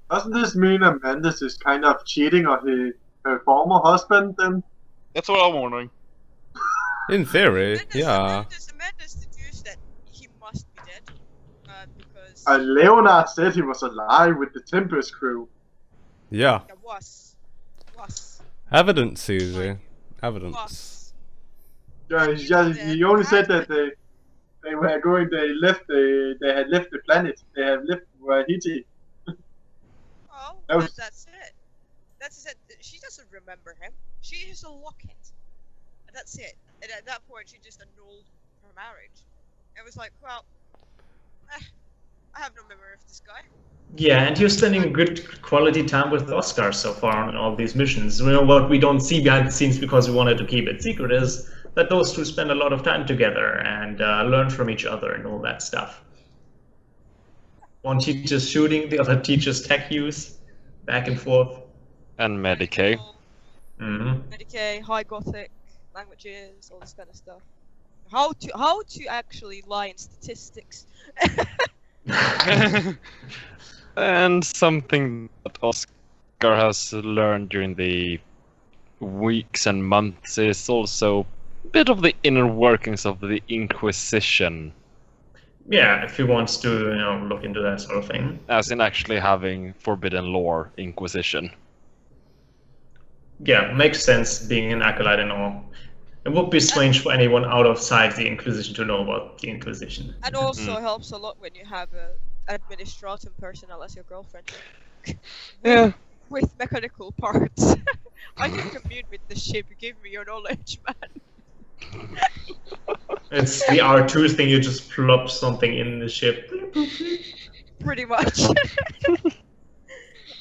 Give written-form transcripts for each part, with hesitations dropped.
Doesn't this mean Amendez is kind of cheating on her former husband then? That's what I'm wondering. In theory, yeah. Amendez deduced that he must be dead. Because... Leonard said he was alive with the Tempest crew. Yeah. Yeah, was. Evidence, Susie. Evidence. Was. Yeah, he only said that they were going. They had left the planet. They had left Haiti. Oh, that's it. That's it. She doesn't remember him. She is a locket. And that's it. And at that point, she just annulled her marriage. It was like, well, I have no memory of this guy. Yeah, and you're spending good quality time with Oscar so far on all these missions. You know, what we don't see behind the scenes because we wanted to keep it secret is that those two spend a lot of time together and learn from each other and all that stuff. One teaches shooting, the other teaches tech use, back and forth. And Medicae. Medicae, High Gothic, languages, all this kind of stuff. How to actually lie in statistics. And something that Oscar has learned during the weeks and months is also a bit of the inner workings of the Inquisition. Yeah, if he wants to, you know, look into that sort of thing. As in actually having forbidden lore Inquisition. Yeah, makes sense being an acolyte and all. It would be strange for anyone outside the Inquisition to know about the Inquisition. And also helps a lot when you have an administratum personnel as your girlfriend. Yeah. With mechanical parts. I can commune with the ship, give me your knowledge, man. It's the R2 thing, you just plop something in the ship. Pretty much.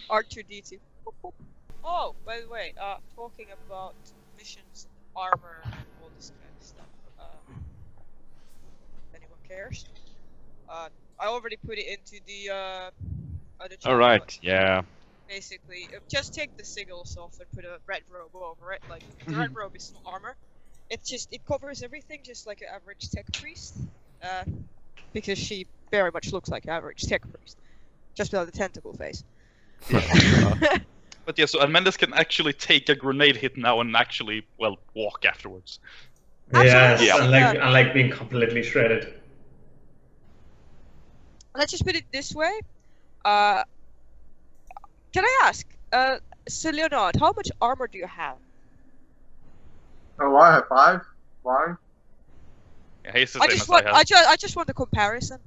R2-D2. Oh, by the way, talking about missions, armor, and all this kind of stuff. If anyone cares. I already put it into the other channel. Alright, yeah. Basically, just take the sigils off and put a red robe over it. Like, the red robe is not armor. It covers everything just like an average tech priest. Because she very much looks like an average tech priest. Just without the tentacle face. But yeah, so Amendez can actually take a grenade hit now and actually, well, walk afterwards. Yes, Yeah. unlike being completely shredded. Let's just put it this way. Can I ask, so Leonard, how much armor do you have? Oh, I have 5. Why? Yeah, he's the I same just as want, I have. I just want the comparison.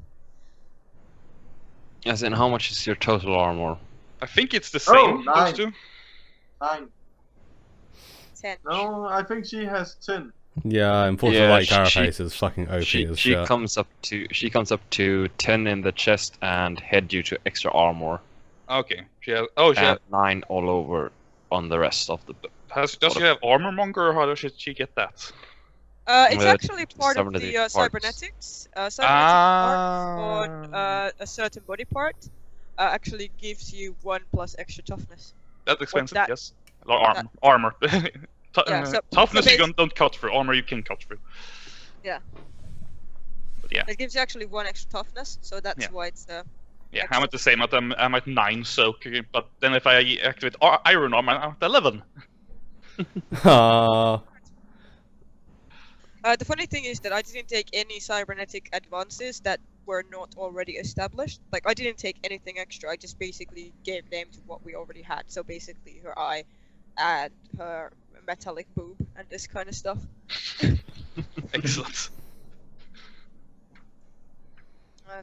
As in, how much is your total armor? I think it's the same, those 9. two. 9. 10. No, I think she has 10. Yeah, unfortunately, Yeah, like Carapace is fucking OP She as shit. comes up to 10 in the chest and head due to extra armor. Okay. She has, oh, she And 9 all over on the rest of the. does she have armor monger, or how does she get that? It's With actually part of the cybernetic parts. cybernetics. Cybernetic part on a certain body part actually gives you 1 plus extra toughness. That's expensive, that- yes. Armor. Yeah, so Toughness you basi- don't cut through, armor you can cut through. Yeah. But yeah. It gives you actually 1 extra toughness, so that's Yeah. why it's Yeah, extra. I'm at the same. I'm at 9 soak, but then if I activate iron armor, I'm at 11. Ah, The funny thing is that I didn't take any cybernetic advances that were not already established. Like, I didn't take anything extra, I just basically gave name to what we already had. So basically her eye and her metallic boob and this kind of stuff. Excellent.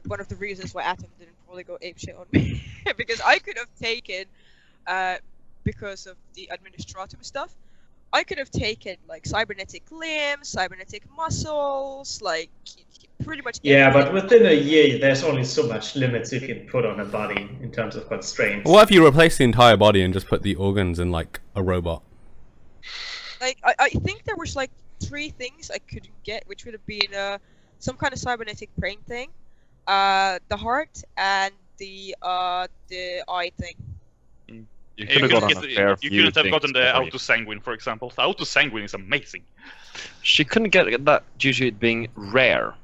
One of the reasons why Atem didn't probably go apeshit on me. Because I could have taken, because of the administratum stuff, I could have taken like cybernetic limbs, cybernetic muscles, like pretty much Yeah, anything. but within a year, there's only so much limits you can put on a body in terms of constraints. what if you replace the entire body and just put the organs in like a robot? Like, I think there was like 3 things I couldn't get, which would have been some kind of cybernetic brain thing, the heart, and the eye thing. You could have gotten a fair you few couldn't have things gotten the for you. auto-sanguine, for example. The auto-sanguine is amazing. She couldn't get that due to it being rare.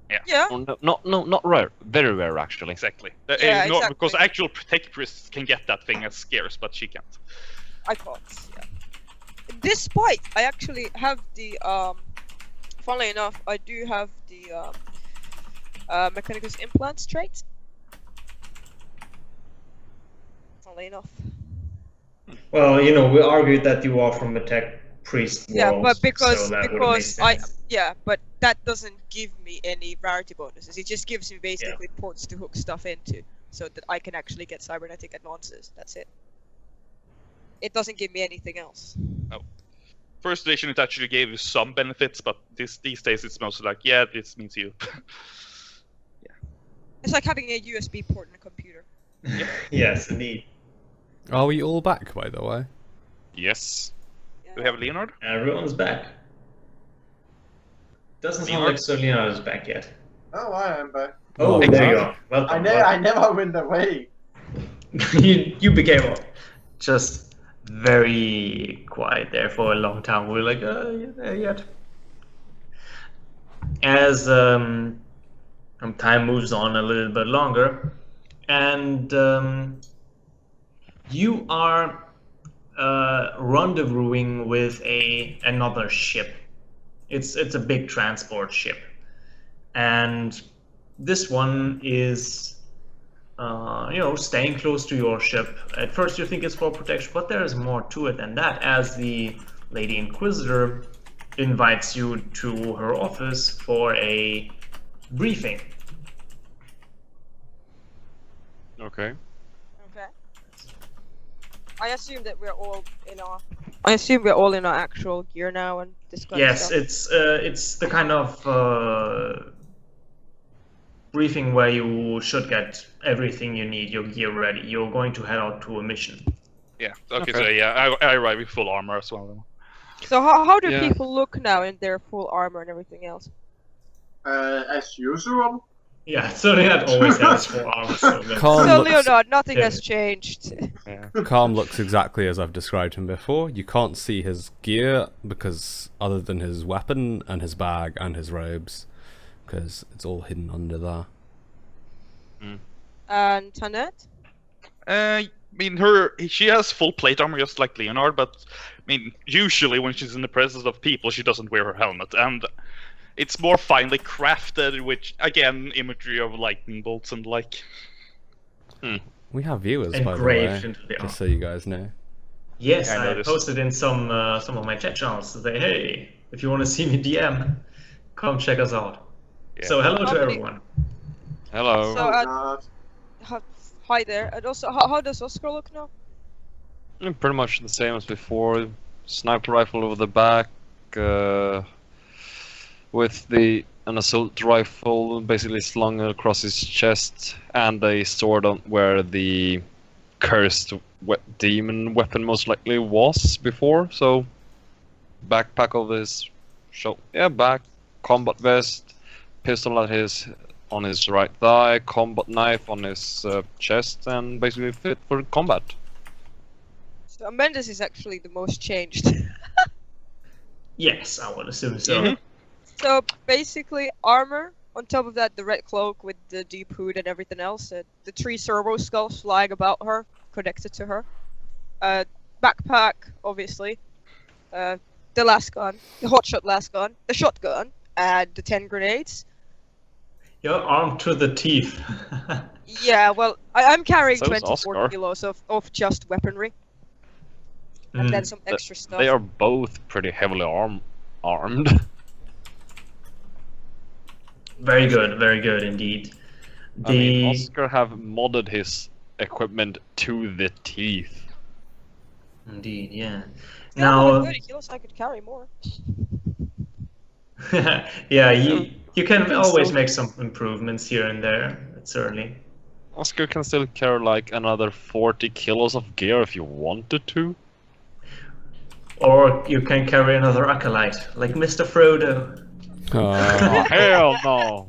Yeah. Oh, no, not rare. Very rare, actually. Exactly. Yeah, No, exactly. because actual protect priests can get that thing as scarce, but she can't. I can't. Yeah. Despite I actually have the funnily enough, I do have the Mechanicus implants trait. Funnily enough. Well, you know, we argued that you are from the tech priest world. Yeah, but because so that would've made sense. but that doesn't give me any rarity bonuses. It just gives me basically ports to hook stuff into, so that I can actually get cybernetic advances. That's it. It doesn't give me anything else. Oh. First edition, it actually gave you some benefits, but these days it's mostly like, yeah, this means you. It's like having a USB port in a computer. Yes, indeed. Are we all back, by the way? Yes. Do we have Leonard? Everyone's back. Doesn't sound Leonard? like Sir Leonard is back yet. Oh, I am back. Oh, Oh, there you go. Welcome. I never went away. you became just very quiet there for a long time. We were like, you're there yet. As time moves on a little bit longer, and you are rendezvousing with another ship. It's a big transport ship, and this one is staying close to your ship. At first you think it's for protection, but there is more to it than that, as the Lady Inquisitor invites you to her office for a briefing. Okay. Okay. I assume that we're all in our. I assume we're all in our actual gear now and this kind of Yes, stuff. it's the kind of briefing where you should get everything you need, your gear ready. You're going to head out to a mission. Yeah. Okay. Okay. So yeah, I arrive with full armor as well. Then. So how do Yeah. people look now in their full armor and everything else? As usual. Yeah, so that always has 4 arms. So that's- Carm So looks, Leonard, nothing yeah. has changed. Yeah. Carm looks exactly as I've described him before. You can't see his gear because other than his weapon and his bag and his robes, because it's all hidden under there. And Hanette? I mean, she has full plate armor just like Leonard, but I mean, usually when she's in the presence of people, she doesn't wear her helmet, and it's more finely crafted, which again, imagery of lightning bolts and like. We have viewers, by the way, Engraved into the arm. just so you guys know. Yes, I I noticed. posted in some of my chat channels to say, hey, if you want to see me DM, come check us out. Yeah. So hello How to many- everyone. Hello. So, God. Hi there. And also, how does Oscar look now? Pretty much the same as before. Sniper rifle over the back, with an assault rifle basically slung across his chest, and a sword on where the cursed demon weapon most likely was before. So, backpack of his back, combat vest, pistol on his right thigh, combat knife on his chest, and basically fit for combat. So Amendez is actually the most changed. Yes, I would assume so. Mhm. So basically, armor. On top of that, the red cloak with the deep hood and everything else. The 3 servo skulls flying about her, connected to her. Backpack, obviously. The last gun, the hotshot last gun, the shotgun, and the 10 grenades. You're armed to the teeth. Yeah, well, I'm carrying So is 24 Oscar. kilos of just weaponry, and then some extra stuff. They are both pretty heavily armed. Very good indeed. I mean, Oscar have modded his equipment to the teeth. Indeed, yeah. Yeah, Now, with 30 kilos, I could carry more. yeah, you can think always so. make some improvements here and there, certainly. Oscar can still carry like another 40 kilos of gear if you wanted to. Or you can carry another acolyte, like Mr. Frodo. Oh, hell no!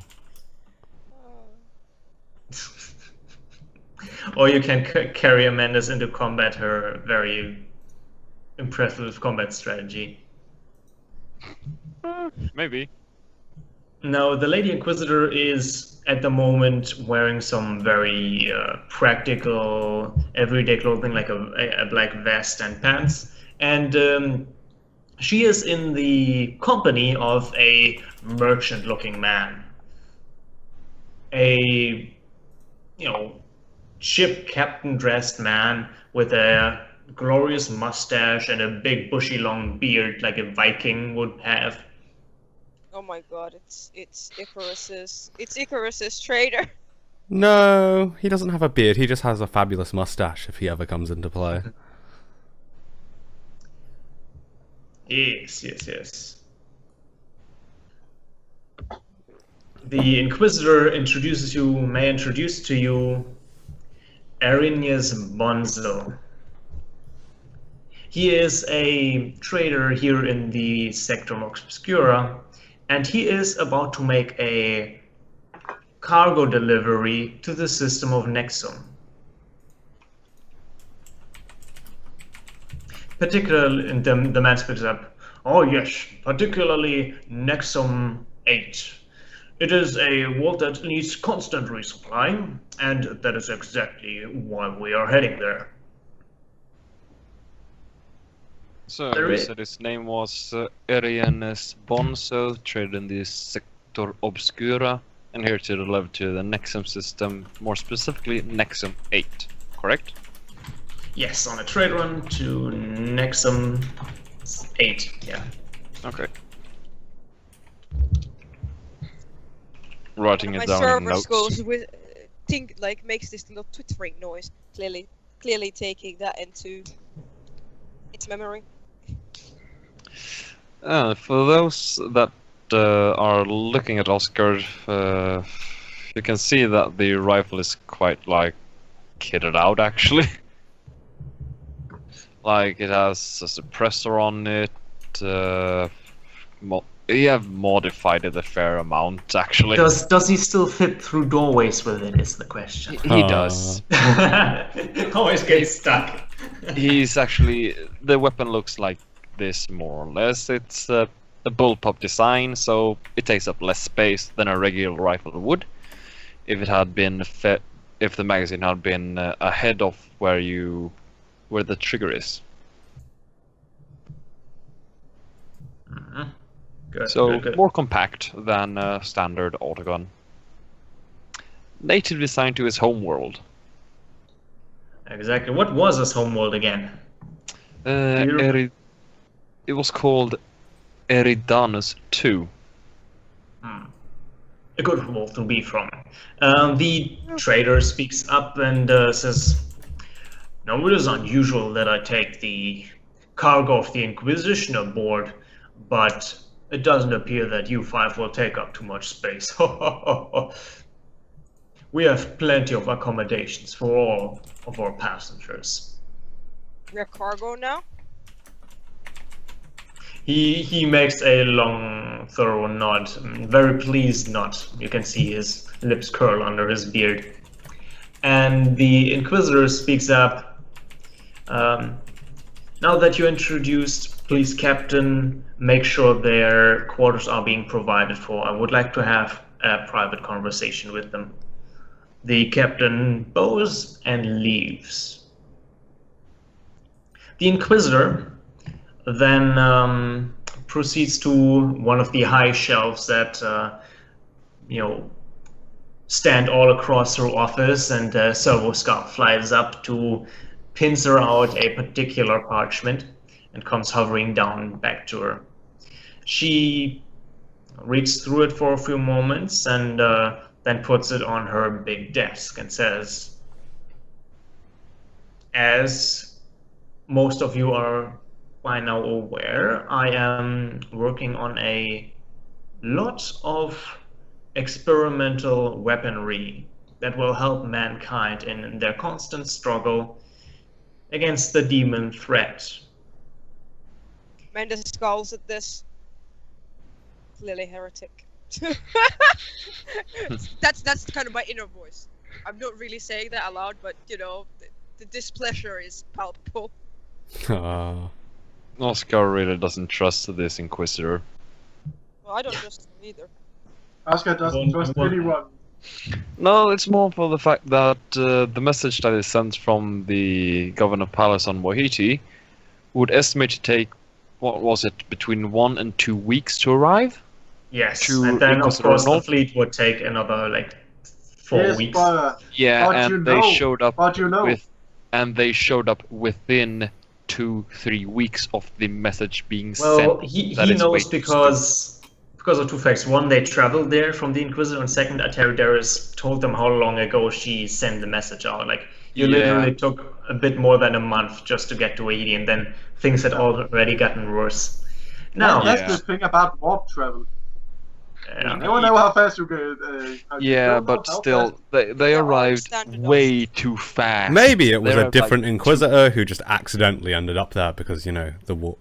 Or you can carry Amendez into combat, her very impressive combat strategy. Maybe. Now, the Lady Inquisitor is at the moment wearing some very practical, everyday clothing, like a black vest and pants, and she is in the company of a merchant-looking man, a ship captain-dressed man with a glorious mustache and a big bushy long beard like a Viking would have. Oh my god, it's Icarus's trader. No, he doesn't have a beard. He just has a fabulous mustache if he ever comes into play. Yes. The Inquisitor may introduce to you Arinius Bonzo. He is a trader here in the Sectum Obscura, and he is about to make a cargo delivery to the system of Nexum. Particularly, the man speaks up, "Oh yes, particularly Nexum 8. It is a world that needs constant resupply, and that is exactly why we are heading there." So There you is- said his name was Arianes Bonzo, traded in the Sector Obscura, and here to deliver to the Nexum system, more specifically Nexum 8, correct? Yes, on a trade run to Nexum 8, yeah. Okay. Writing My it down in server notes. goes with makes this little twittering noise, clearly taking that into its memory. For those that are looking at Oscar, you can see that the rifle is quite kitted out actually. Like it has a suppressor on it. You have modified it a fair amount actually. Does he still fit through doorways with it, is the question. He does. Always gets stuck. He's actually, the weapon looks like this more or less. It's a bullpup design, so it takes up less space than a regular rifle would. If it had been if the magazine had been ahead of where the trigger is. Mm-hmm. Good, So good. more compact than a standard autogun. Native designed to his home world. Exactly. What was his homeworld again? It was called Eridanus 2. A good world to be from. The trader speaks up and says, "No, it is unusual that I take the cargo of the Inquisition aboard, but it doesn't appear that you five will take up too much space. We have plenty of accommodations for all of our passengers." We're cargo now. He makes a long, thorough nod, very pleased nod. You can see his lips curl under his beard. And the Inquisitor speaks up. "Now that you introduced, please, Captain, make sure their quarters are being provided for. I would like to have a private conversation with them." The captain bows and leaves. The Inquisitor then proceeds to one of the high shelves that stand all across her office, and Servo Scout flies up to pincer out a particular parchment and comes hovering down back to her. She reads through it for a few moments and then puts it on her big desk and says, "As most of you are by now aware, I am working on a lot of experimental weaponry that will help mankind in their constant struggle against the demon threat." Amendez scowls at this. Clearly heretic. That's kind of my inner voice. I'm not really saying that aloud, but the displeasure is palpable. Oscar really doesn't trust this Inquisitor. Well, I don't trust him either. Oscar doesn't trust anyone. No, it's more for the fact that the message that is sent from the Governor Palace on Wahiti would estimate to take, what was it, between 1 and 2 weeks to arrive? Yes, To and then of Inquisitor course the North? fleet would take another like 4 Yes, weeks. but Yeah, But and you they know- showed up but you know- with, and they showed up within 2-3 weeks of the message being Well, sent. he That is way knows too because of two facts. One, they traveled there from the Inquisitor, and second, Ataridaris told them how long ago she sent the message out. Like, you Yeah. literally took a bit more than a month just to get to Wahiti, and then things had already gotten worse. Now, that's Yeah. the thing about warp travel. uh, You never know how fast you get. Yeah, but still, they They're all arrived standard way too fast. Maybe it was They a arrived, different like, Inquisitor who just accidentally ended up there because, you know, the warp.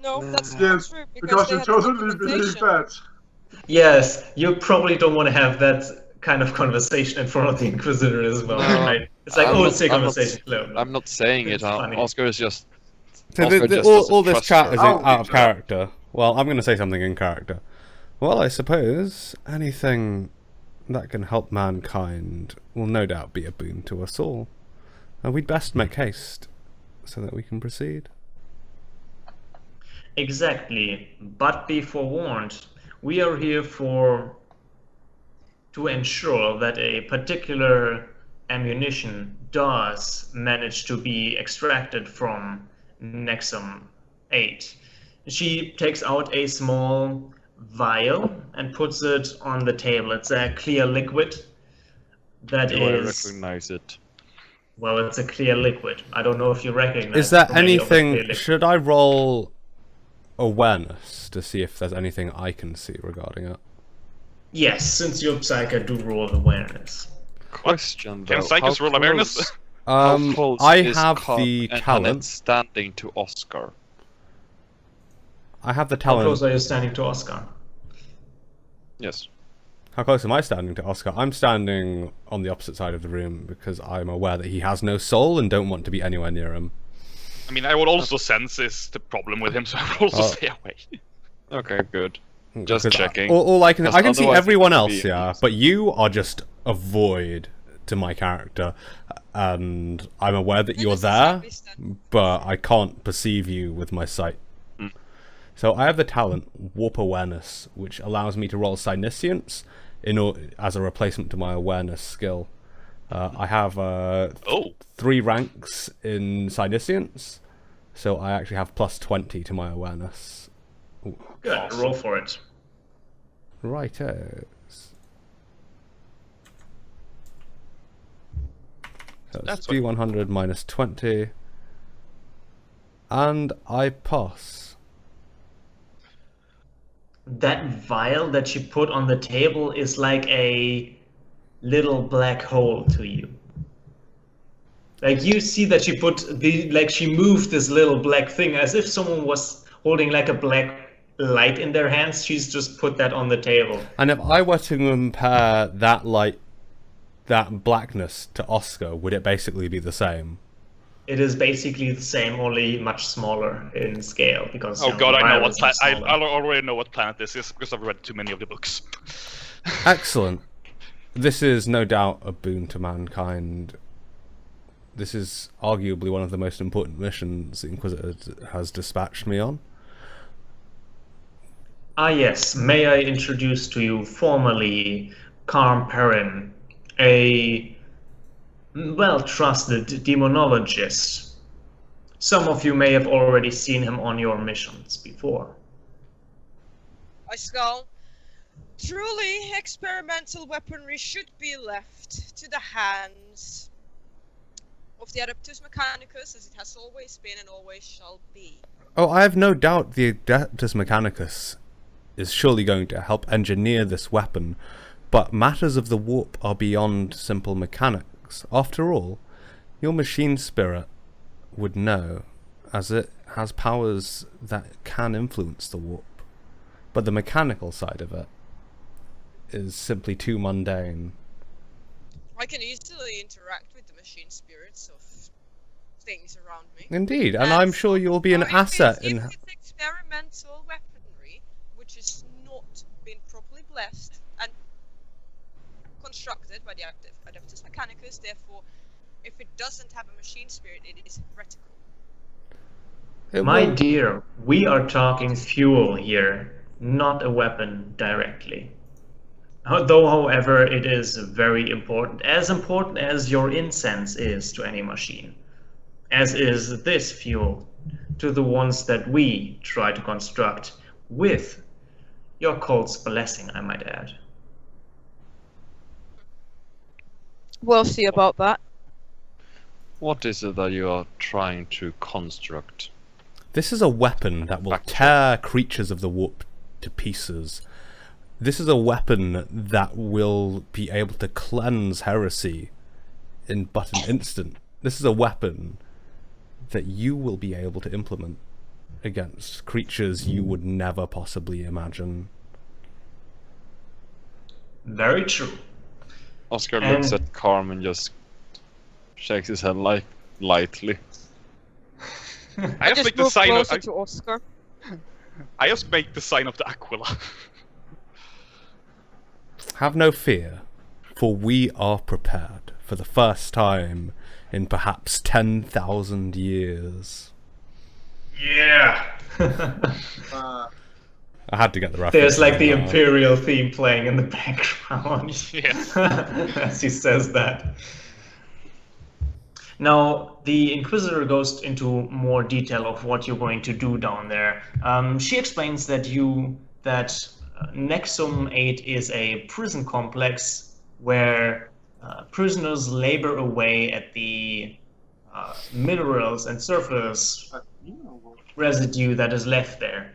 No, that's not Yes, true because they you had totally believe documentation. that. yes, you probably don't want to have that kind of conversation in front of the Inquisitor as well, No, right? It's like, I'm oh, not- it's a I'm not- conversation flow. I'm not saying It's it. funny. Oscar is just. So Oscar just all doesn't this trust chat her. is Oh, out of yeah. character. Well, I'm going to say something in character. Well, I suppose anything that can help mankind will no doubt be a boon to us all. And we'd best make haste so that we can proceed. Exactly, but be forewarned, we are here to ensure that a particular ammunition does manage to be extracted from Nexum 8. She takes out a small vial and puts it on the table. It's a clear liquid that Do I is... recognize it? Well, it's a clear liquid. I don't know if you recognize Is there from any of the clear anything... liquids. Should I roll awareness to see if there's anything I can see regarding it? Yes, since you're Psycho, do roll awareness. Question though. Can Psychos how roll awareness? close- how close I is have Carm the and talent. Hanette standing to Oscar? I have the How talent. close are you standing to Oscar? Yes. How close am I standing to Oscar? I'm standing on the opposite side of the room because I'm aware that he has no soul and don't want to be anywhere near him. I mean, I would also sense is the problem with him, so I would also Oh. stay away. Okay, good. Just Because checking. All I can Because see otherwise everyone it would else, be yeah, easy. but you are just a void to my character, and I'm aware that you're there, but I can't perceive you with my sight. Mm. So I have the talent Warp Awareness, which allows me to roll Psyniscience as a replacement to my awareness skill. I have Oh, 3 ranks in Psyniscience, so I actually have plus 20 to my awareness. Good, Awesome. roll for it. Righto. So That's it's what- D100 minus 20. And I pass. That vial that she put on the table is like a little black hole to you. Like you see that she she moved this little black thing as if someone was holding like a black light in their hands. She's just put that on the table. And if I were to compare that light, that blackness to Oscar, would it basically be the same? It is basically the same, only much smaller in scale because. oh god, the I know vial what is much planet. I smaller. already know what planet this is because I've read too many of the books. Excellent. This is no doubt a boon to mankind. This is arguably one of the most important missions the Inquisitor has dispatched me on. Ah yes, may I introduce to you formally Carm Perrin, a well-trusted demonologist. Some of you may have already seen him on your missions before. I scowl. Truly, experimental weaponry should be left to the hands of the Adeptus Mechanicus, as it has always been and always shall be. Oh, I have no doubt the Adeptus Mechanicus is surely going to help engineer this weapon, but matters of the warp are beyond simple mechanics. After all, your machine spirit would know, as it has powers that can influence the warp. But the mechanical side of it is simply too mundane. I can easily interact with the machine spirits of things around me. Indeed, and I'm sure you'll be an Now, if asset it's, in... if it's experimental weaponry, which is not been properly blessed and constructed by the Adeptus Mechanicus. Therefore, if it doesn't have a machine spirit, it is heretical. My dear, we are talking fuel here, not a weapon directly. Though, however, it is very important as your incense is to any machine, as is this fuel to the ones that we try to construct with your cult's blessing, I might add. We'll see about that. What is it that you are trying to construct? This is a weapon that will tear creatures of the warp to pieces. This is a weapon that will be able to cleanse heresy in but an instant. This is a weapon that you will be able to implement against creatures you would never possibly imagine. Very true. Oscar looks at Carm and just shakes his head lightly. I just make the sign of to Oscar. I just make the sign of the Aquila. Have no fear, for we are prepared for the first time in perhaps 10,000 years. Yeah! I had to get the reference. There's like the Imperial theme playing in the background. Yeah. As he says that. Now, the Inquisitor goes into more detail of what you're going to do down there. She explains that Nexum 8 is a prison complex where prisoners labor away at the minerals and surface residue that is left there.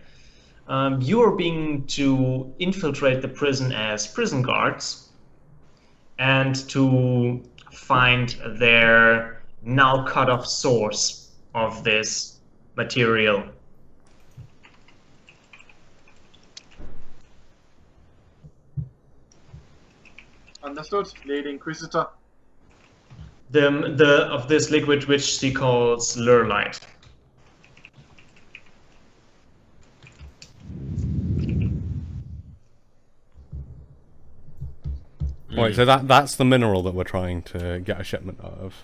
You are being to infiltrate the prison as prison guards and to find their now cut off source of this material. Understood, Lady Inquisitor. Of this liquid which she calls lurlite. Wait, so that's the mineral that we're trying to get a shipment of?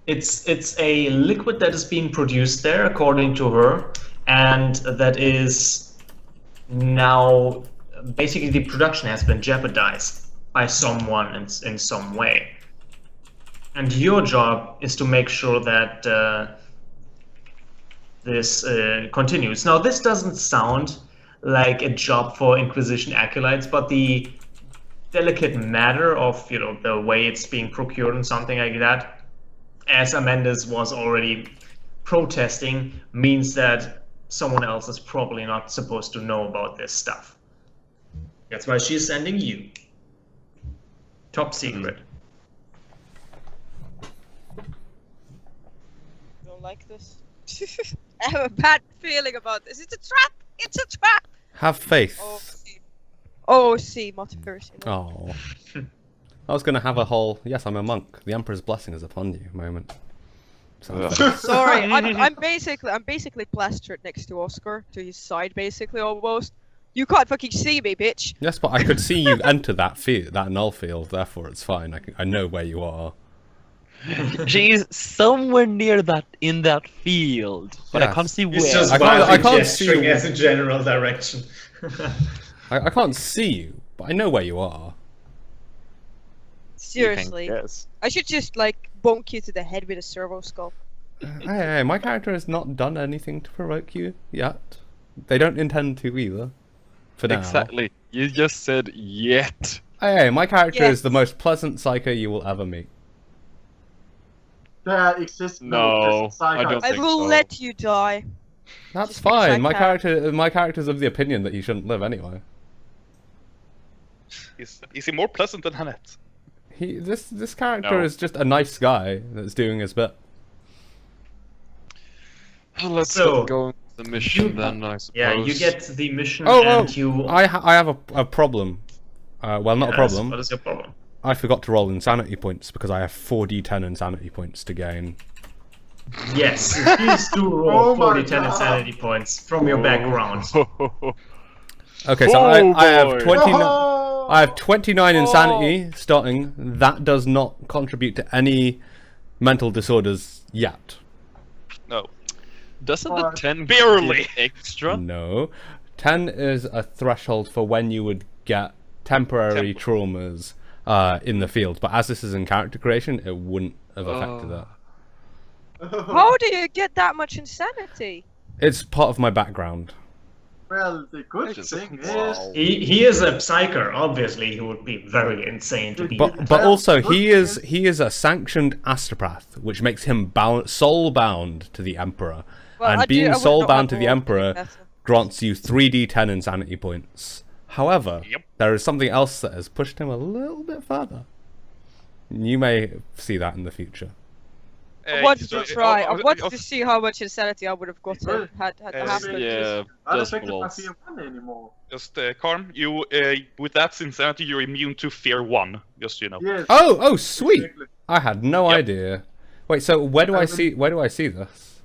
It's a liquid that is being produced there, according to her, and that is now basically the production has been jeopardized by someone in some way. And your job is to make sure that this continues. Now, this doesn't sound like a job for Inquisition acolytes, but the delicate matter of the way it's being procured and something like that, as Amendez was already protesting, means that someone else is probably not supposed to know about this stuff. That's why she's sending you. Top secret. Don't like this. I have a bad feeling about this. It's a trap! It's a trap! Have faith. See, multiverse. Oh. I was going to have a whole, yes, I'm a monk. The Emperor's blessing is upon you moment. Sorry, I'm basically plastered next to Oscar, to his side, basically, almost. You can't fucking see me, bitch. Yes, but I could see you enter that null field, therefore it's fine. I know where you are. She's somewhere near in that field, but Yes. I can't see where. It's just I can't see gesturing you. as a general direction. I can't see you, but I know where you are. Seriously. Yes. I should just, bonk you to the head with a servo skull. Hey, my character has not done anything to provoke you yet. They don't intend to either. For now. Exactly. You just said yet. Hey, my character Yes. is the most pleasant psycho you will ever meet. There exists No, psycho. I don't I think will so. let you die. That's Just because fine. I can. My character's of the opinion that he shouldn't live anyway. Is he more pleasant than Hanette? This character No. is just a nice guy that's doing his bit. Well, let's So, get going with the mission you- then, I suppose. Yeah, you get the mission Oh, and you... I have a problem. Well, not a Yes, problem. What is your problem? I forgot to roll insanity points because I have 4d10 insanity points to gain. Yes, please do roll Oh my 40-10 God. insanity points from your background. Okay, so I have 29. Oh! I have 29 insanity starting. That does not contribute to any mental disorders yet. No. Doesn't the 10 Barely. give extra? No. 10 is a threshold for when you would get temporary traumas in the field, but as this is in character creation, it wouldn't have affected that. How do you get that much insanity? It's part of my background. Well, the good thing is... He is a psyker. Obviously, he would be very insane to be. But also he is a sanctioned astropath, which makes him soul bound to the Emperor. Well, And being I would soul not bound to have the all Emperor better. grants you 3d10 insanity points. However, Yep. there is something else that has pushed him a little bit further. You may see that in the future. I wanted to try. I wanted to see how much insanity I would have gotten had that happened. Yeah, Not just affected by balls. fear 1 anymore. Just Carm, you with that insanity, you're immune to fear 1. Just so you know. Yes. Oh, sweet! Exactly. I had no Yep. idea. Wait, so where do I see this?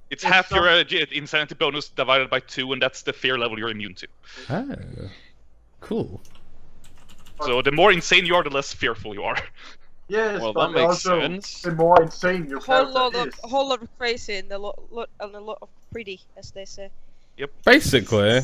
It's half your insanity bonus divided by 2, and that's the fear level you're immune to. Oh, cool. So the more insane you are, the less fearful you are. Yes, Well, but that makes also sense. the more insane your A whole character is. lot of crazy and a lot of pretty, as they say. Basically,